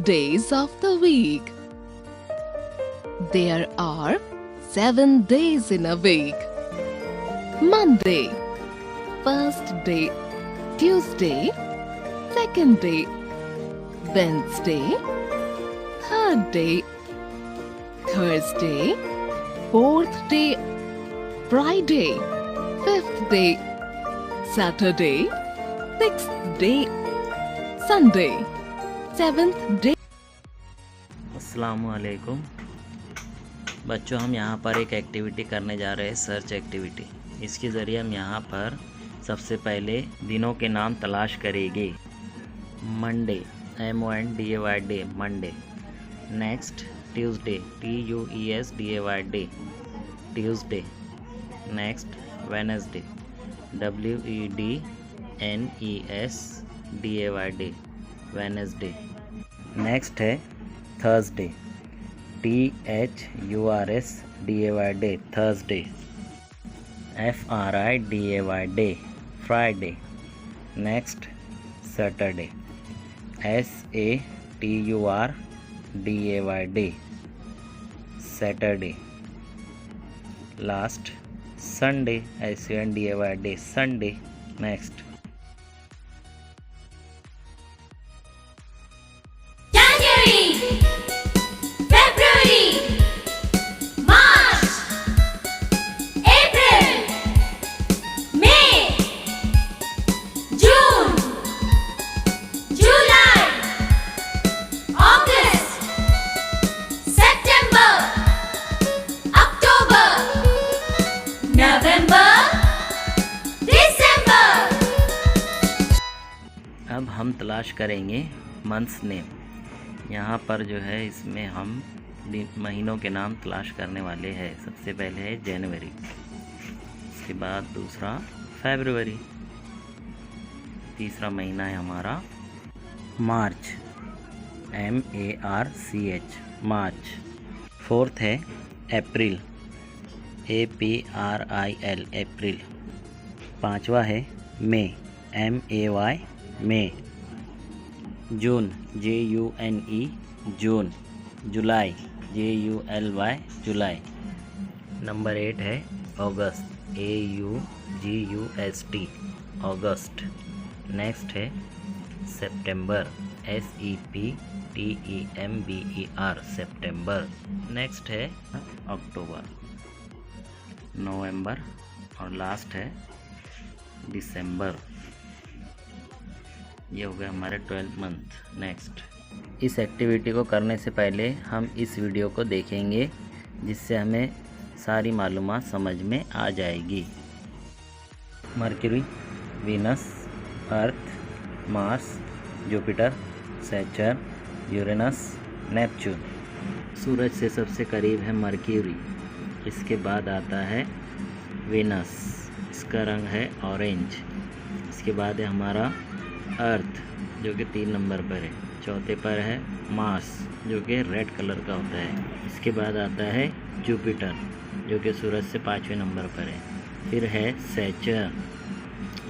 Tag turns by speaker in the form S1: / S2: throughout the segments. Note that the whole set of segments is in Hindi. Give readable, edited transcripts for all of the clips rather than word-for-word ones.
S1: days of the week. There are 7 days in a week. Monday, first day. Tuesday, second day. Wednesday, third day. Thursday, fourth day. Friday, fifth day. Saturday, sixth day. Sunday, seventh day.
S2: अस्सलामुअलैकुम बच्चों, हम यहाँ पर एक एक्टिविटी करने जा रहे हैं, सर्च एक्टिविटी। इसके ज़रिए हम यहाँ पर सबसे पहले दिनों के नाम तलाश करेंगे। Monday, MONDAY day, Monday. Next, Tuesday, TUESDAY day, Tuesday. Next, Wednesday, WEDNESDAY day, Wednesday. Next है Thursday, THURSDAY day, Thursday. FRIDAY day, Friday. Next, Saturday, SATURDAY day, Saturday. Last, Sunday, SUNDAY day, Sunday. Next, अब हम तलाश करेंगे मंथ्स नेम। यहाँ पर जो है इसमें हम महीनों के नाम तलाश करने वाले हैं। सबसे पहले है जनवरी, उसके बाद दूसरा फरवरी, तीसरा महीना है हमारा मार्च, MARCH, मार्च। फोर्थ है अप्रैल, APRIL, अप्रैल। पांचवा है मई, MAY, मई। जून, JUNE, जून। जुलाई, JULY, जुलाई। नंबर 8 है अगस्त, AUGUST, अगस्त। नेक्स्ट है सितंबर, SEPTEMBER, सितंबर। नेक्स्ट है अक्टूबर, नवंबर। और लास्ट है दिसंबर। ये हो गया हमारे 12 मंथ। नेक्स्ट, इस एक्टिविटी को करने से पहले हम इस वीडियो को देखेंगे, जिससे हमें सारी मालूमात समझ में आ जाएगी। Mercury, Venus, Earth, Mars, Jupiter, Saturn, Uranus, Neptune. सूरज से सबसे करीब है मर्क्यूरी, इसके बाद आता है वीनस, इसका रंग है ऑरेंज। इसके बाद है हमारा अर्थ, जो कि 3 नंबर पर है। चौथे पर है मार्स, जो कि रेड कलर का होता है। इसके बाद आता है जुपिटर, जो कि सूरज से 5वें नंबर पर है। फिर है सैटर्न,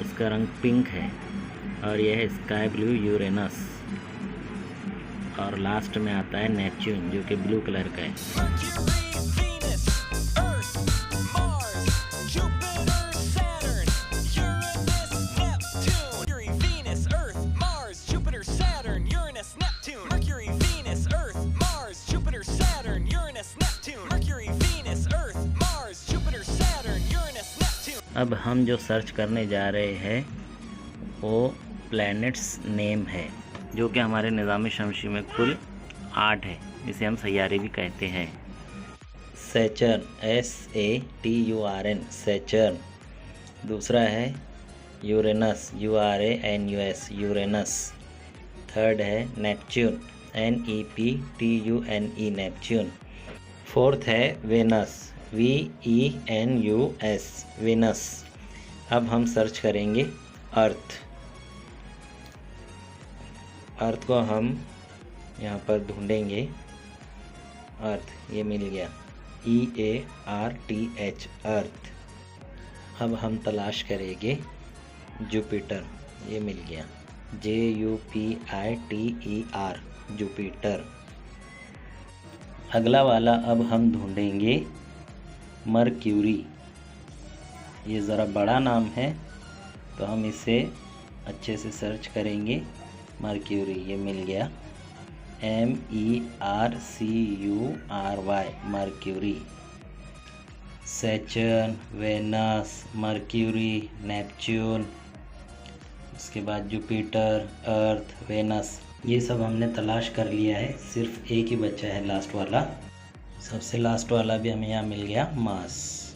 S2: इसका रंग पिंक है। और यह है स्काई ब्लू यूरेनस। और लास्ट में आता है नेपच्यून, जो कि ब्लू कलर का है। अब हम जो सर्च करने जा रहे हैं वो प्लैनेट्स नेम है, जो कि हमारे निज़ाम शमसी में कुल 8 है। इसे हम सैयारे भी कहते हैं। Saturn, SATURN, Saturn. दूसरा है यूरेनस, URANUS, यूरेनस। थर्ड है नेपच्यून, NEPTUNE, नेपच्यून। फोर्थ है वेनस, VENUS, वेनस। अब हम सर्च करेंगे अर्थ। अर्थ को हम यहाँ पर ढूंढेंगे। अर्थ, ये मिल गया, EARTH, अर्थ। अब हम तलाश करेंगे जुपिटर, ये मिल गया, JUPITER, जुपिटर। अगला वाला अब हम ढूंढेंगे मरक्यूरी। ये ज़रा बड़ा नाम है तो हम इसे अच्छे से सर्च करेंगे। मरक्यूरी, ये मिल गया, MERCURY, Mercury. Saturn, Venus, Mercury, Neptune, उसके बाद जुपिटर, अर्थ, वेनस, ये सब हमने तलाश कर लिया है। सिर्फ एक ही बचा है, लास्ट वाला। सबसे लास्ट वाला भी हमें यहाँ मिल गया, मार्स।